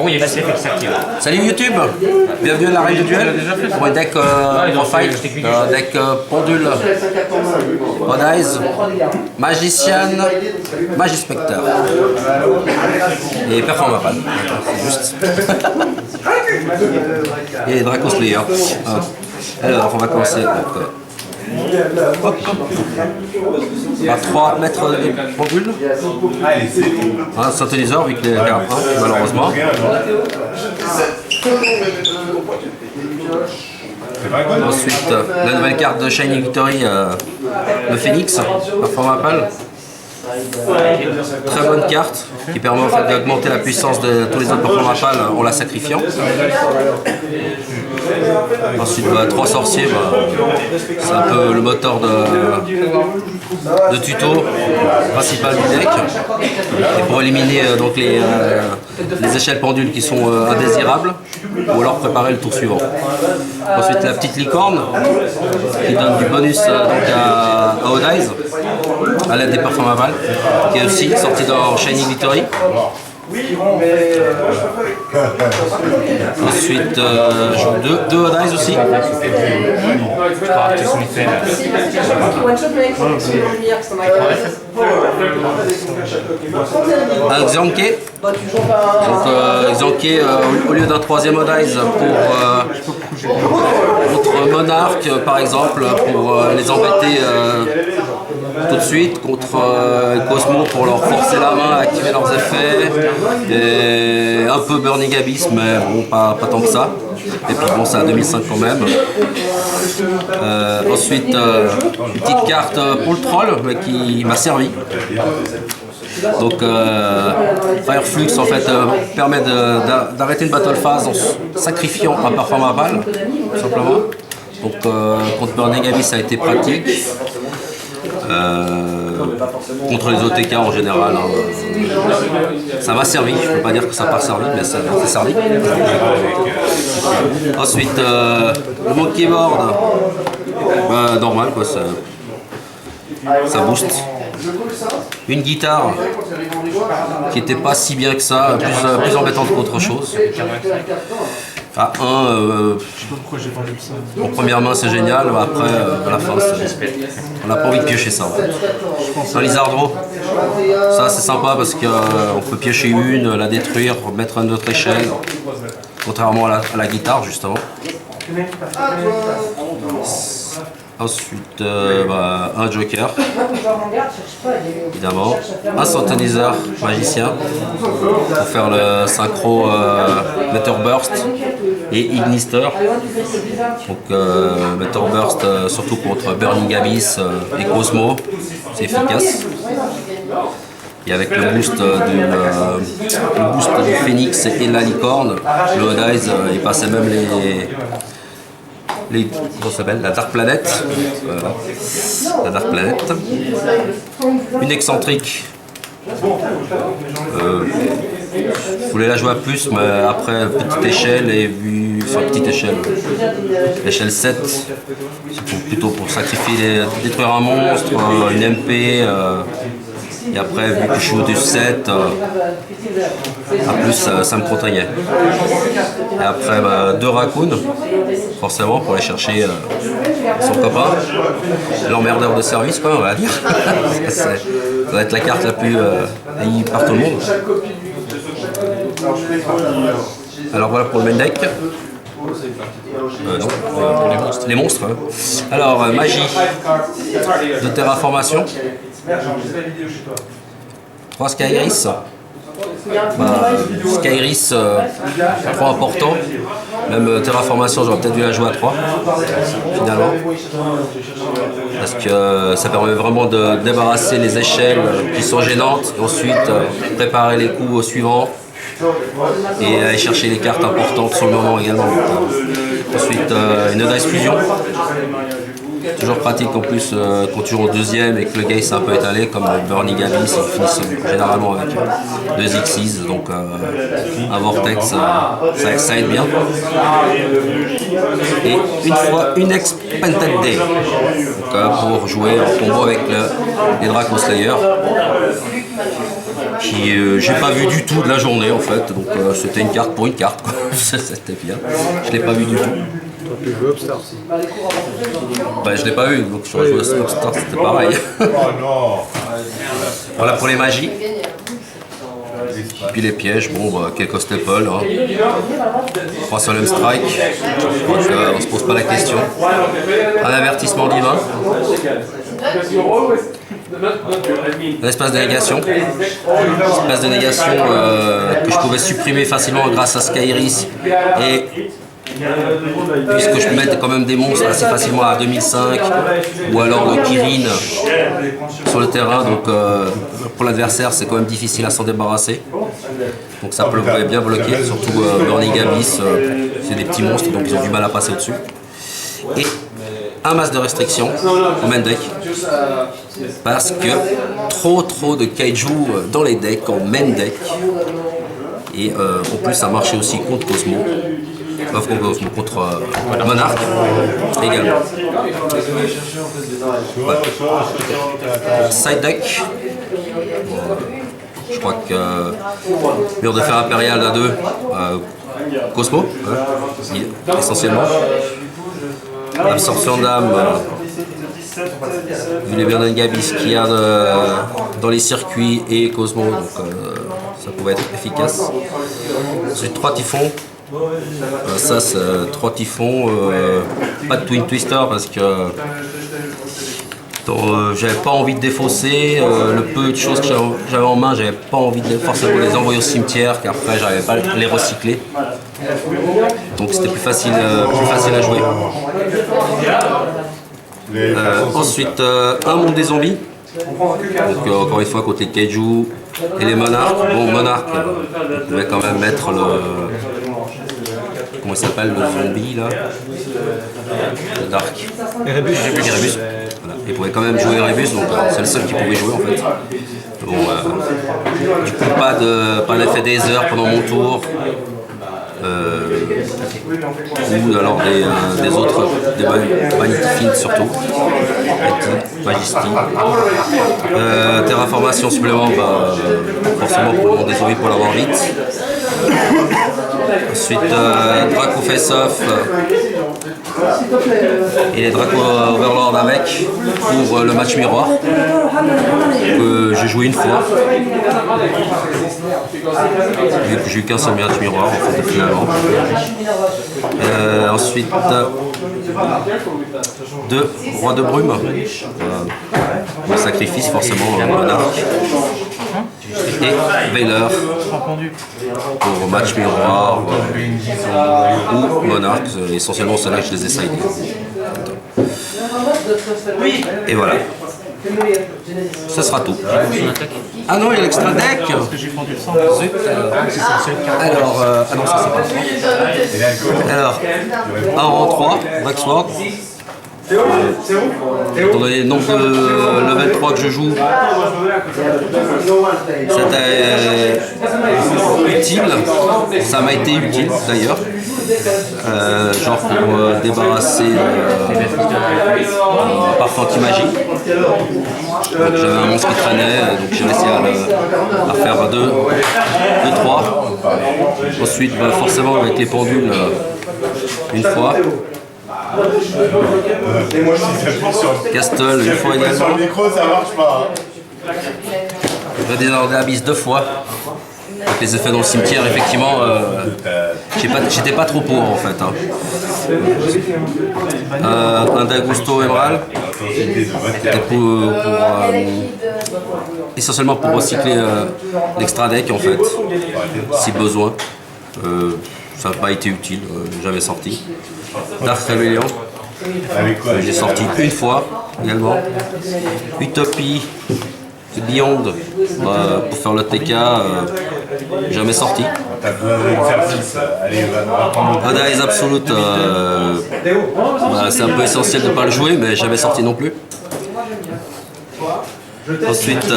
bon, il y a laissé faire ça. Salut YouTube, bienvenue à la règle du duel pour un deck profile, deck pendule, Odd Eyes, Magician, Magispectre et Performapal, c'est juste. Et Draco Slayer. Alors on va commencer par 3 mètres de pendule, un synthétiseur vu qu'il est à 1 malheureusement. Ensuite, la nouvelle carte de Shining Victory, le Phoenix, Performapal. Très bonne carte qui permet en fait d'augmenter la puissance de tous les autres Performapal en la sacrifiant. Ensuite, 3 sorciers, c'est un peu le moteur de tuto principal du deck. Et pour éliminer donc les échelles pendules qui sont indésirables, ou alors préparer le tour suivant. Ensuite, la petite licorne qui donne du bonus donc à Odd Eyes à l'aide des Performapal, qui est aussi sorti dans Shining Victory. Ensuite, deux Odd Eyes aussi. Un Xanke. Donc Xanke au lieu d'un 3e Odd Eyes contre Monarque par exemple, pour les embêter tout de suite, contre Cosmo pour leur forcer la main à activer leurs effets, et un peu Burning Abyss mais bon, pas tant que ça. Et puis bon, c'est à 2005 quand même. Ensuite, une petite carte pour le troll mais qui m'a servi. Donc Fireflux en fait permet d'arrêter une battle phase en sacrifiant un Performapal, tout simplement. Donc contre Burning Abyss ça a été pratique. Contre les OTK en général, hein. Ça m'a servi, je peux pas dire que ça n'a pas servi, mais ça a servi. Ensuite, le Monkey Board, normal quoi, ça booste. Une guitare qui n'était pas si bien que ça, plus embêtante qu'autre chose. À 1, en première main c'est génial, après à la fin on n'a pas envie de piocher ça. En fait. Un Lizardro, ça c'est sympa parce qu'on peut piocher une, la détruire, mettre une autre échelle, contrairement à la guitare justement. Ensuite, un Joker, évidemment, un synthétiseur magicien pour faire le synchro Meteor Burst et Ignister. Donc Meteor Burst surtout contre Burning Abyss et Cosmo, c'est efficace. Et avec le boost du Phoenix et de la licorne, le Odd Eyes, il passait même comment ça s'appelle, la Dark Planet. Voilà. La Dark Planet. Une excentrique. Je voulais la jouer à plus, mais après petite échelle et vu. Enfin petite échelle. L'échelle 7. C'est plutôt pour sacrifier, détruire un monstre, une MP. Et après, vu que je suis au-dessus de 7, à plus ça me contraignait. Et après, 2 raccoons, forcément, pour aller chercher son copain. L'emmerdeur de service, quoi, on va dire. Ça va être la carte la plus haïe par tout le monde. Alors voilà pour le main deck. Non, les monstres. Hein. Alors, magie de terraformation. 3 Skyris. Skyris, trop important. Même terraformation, j'aurais peut-être dû la jouer à 3 finalement. Parce que ça permet vraiment de débarrasser les échelles qui sont gênantes et ensuite préparer les coups au suivant et aller chercher les cartes importantes sur le moment également. Ensuite, une Odd Eyes Fusion. Toujours pratique en plus quand tu joues en deuxième et que le gars s'est un peu étalé, comme Bernie Gavis, ils finissent généralement avec 2 Xyz, donc un Vortex, ça aide bien. Et une fois une Expanded Day, donc, pour jouer en combo avec les Draco Slayer, qui j'ai pas vu du tout de la journée en fait, donc c'était une carte pour une carte, c'était bien, je l'ai pas vu du tout. Tu joues Upstart aussi. Bah, je l'ai pas vu, donc sur le jeu Upstart c'était pareil. Voilà pour les magies. Et puis les pièges, bon, bah, quelques staples. Hein. 3 Solemn Strike, donc on se pose pas la question. Un avertissement divin. Un espace de négation. Espace de négation que je pouvais supprimer facilement grâce à Skyris. Et puisque je peux mettre quand même des monstres assez facilement à 2005 ou alors le Kirin sur le terrain, donc pour l'adversaire c'est quand même difficile à s'en débarrasser, donc ça peut bien bloquer, surtout Bernie Gavis, c'est des petits monstres donc ils ont du mal à passer au-dessus. Et un masse de restrictions en main deck, parce que trop de kaiju dans les decks en main deck, et en plus ça marchait aussi contre Cosmo. Contre Monarch également. Ouais. Side deck. Je crois que mur de fer impérial à 2, Cosmo, essentiellement. Absorption d'âme, vu les Bernie Gavis qu'il y a dans les circuits et Cosmo, donc ça pouvait être efficace. Ensuite 3 typhons. Ça c'est 3 typhons, pas de Twin Twister parce que j'avais pas envie de défausser, le peu de choses que j'avais en main, j'avais pas envie de forcément les envoyer au cimetière car après j'arrivais pas à les recycler, donc c'était plus facile à jouer. Ensuite un monde des zombies, donc encore une fois contre les kaiju et les monarques. Bon, monarque, on pouvait quand même mettre le... Comment il s'appelle le zombie là? Le Dark. Erebus. Voilà. Il pouvait quand même jouer Erebus, donc c'est le seul qui pouvait jouer en fait. Bon, du coup pas l'effet des heures pendant mon tour. Ou alors des autres, des Vanity Field surtout, Majesty. Terraformation supplément, bah, forcément pour des zombies pour l'avoir vite. Ensuite Draco Face-Off et les Draco Overlord avec pour le match miroir que j'ai joué une fois, vu que j'ai eu qu'un seul match miroir en fait, finalement. Ensuite 2 Rois de Brume, le sacrifice forcément Monarque, et Veiler pour match miroir ou Monarch, essentiellement c'est là que je les ai sidés. Et voilà, ce sera tout. Ah non, il y a l'extra deck. Zut. Alors, ah non, ça c'est pas. Alors, un rang 3, Rexword. Étant donné le nombre de level 3 que je joue, c'était utile, ça m'a été utile d'ailleurs, genre pour débarrasser parfum anti-magie. J'avais un monstre qui traînait, donc j'ai réussi à faire 2-3. Ensuite, bah, forcément avec les pendules, une fois. Castle une fois également. Sur le micro, ça marche pas. Redésorder Abyss 2 fois. Avec les effets dans le cimetière, effectivement, j'étais pas trop pour en fait. Hein. Un Dagusto Emerald, essentiellement pour recycler l'extra deck en fait, si besoin. Ça n'a pas été utile, j'avais sorti. Dark Rebellion, j'ai sorti une fois également. Utopie, Beyond, pour faire le TK, jamais sorti. T'as besoin de faire 6. Allez, va prendre le Oda is Absolute, c'est un peu essentiel de ne pas le jouer, mais jamais sorti non plus. Ensuite,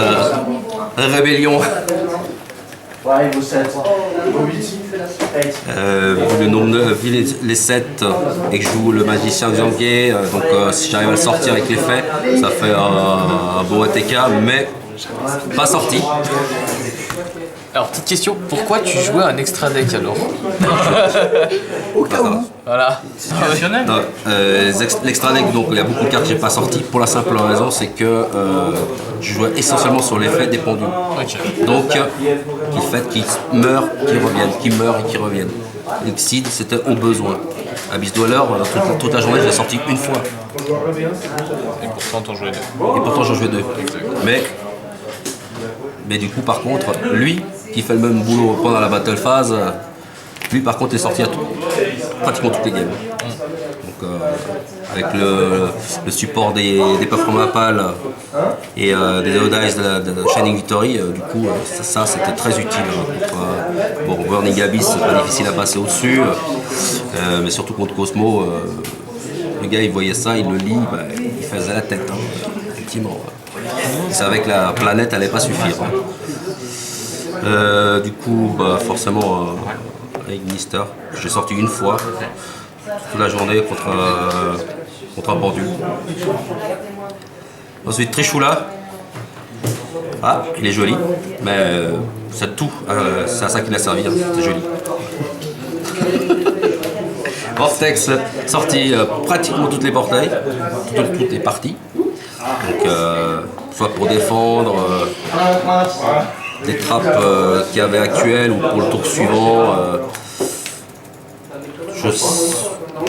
Rébellion. Vu le nombre vu les 7 et que je joue le magicien Xiangye, donc si j'arrive à le sortir avec l'effet, ça fait un bon ATK, mais pas sorti. Alors, petite question, pourquoi tu jouais un extra deck alors? Au cas où. Voilà. Non, l'extra deck, donc il y a beaucoup de cartes que j'ai pas sorties pour la simple raison, c'est que je jouais essentiellement sur l'effet des pendules. Ok. Donc, le fait qu'ils meurent, qu'ils reviennent, qu'ils meurent et qu'ils reviennent. Exceed, c'était au besoin. Abyss Dweller, toute la journée, je l'ai sorti une fois. Et pourtant, t'en jouais deux. Et pourtant, j'en jouais 2. Mais du coup, par contre, lui, qui fait le même boulot pendant la battle phase, lui, par contre, est sorti à pratiquement toutes les games. Donc, avec le support des Puffroom Apal et des Odice de Shining Victory, du coup, ça c'était très utile. Bon, Burning Abyss, c'est pas difficile à passer au-dessus, mais surtout contre Cosmo, le gars, il voyait ça, il le lit, bah, il faisait la tête, effectivement. Il savait que la planète allait pas suffire. Du coup, bah, forcément, avec Mister, j'ai sorti une fois, toute la journée contre un pendule. Ensuite, Trishula. Ah, il est joli, mais c'est tout, c'est à ça qu'il a servi, hein. C'est joli. Vortex, sorti pratiquement toutes les portails, toutes les parties. Donc, soit pour défendre des trappes qu'il y avait actuelles ou pour le tour suivant.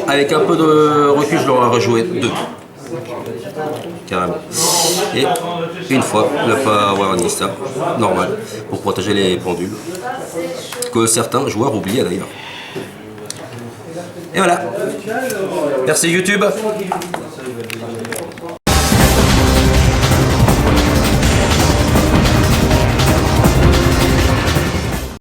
Avec un peu de recul, je leur ai rejoué 2. Carrément. Et une fois, le Power Mister, normal, pour protéger les pendules. Que certains joueurs oubliaient d'ailleurs. Et voilà. Merci YouTube.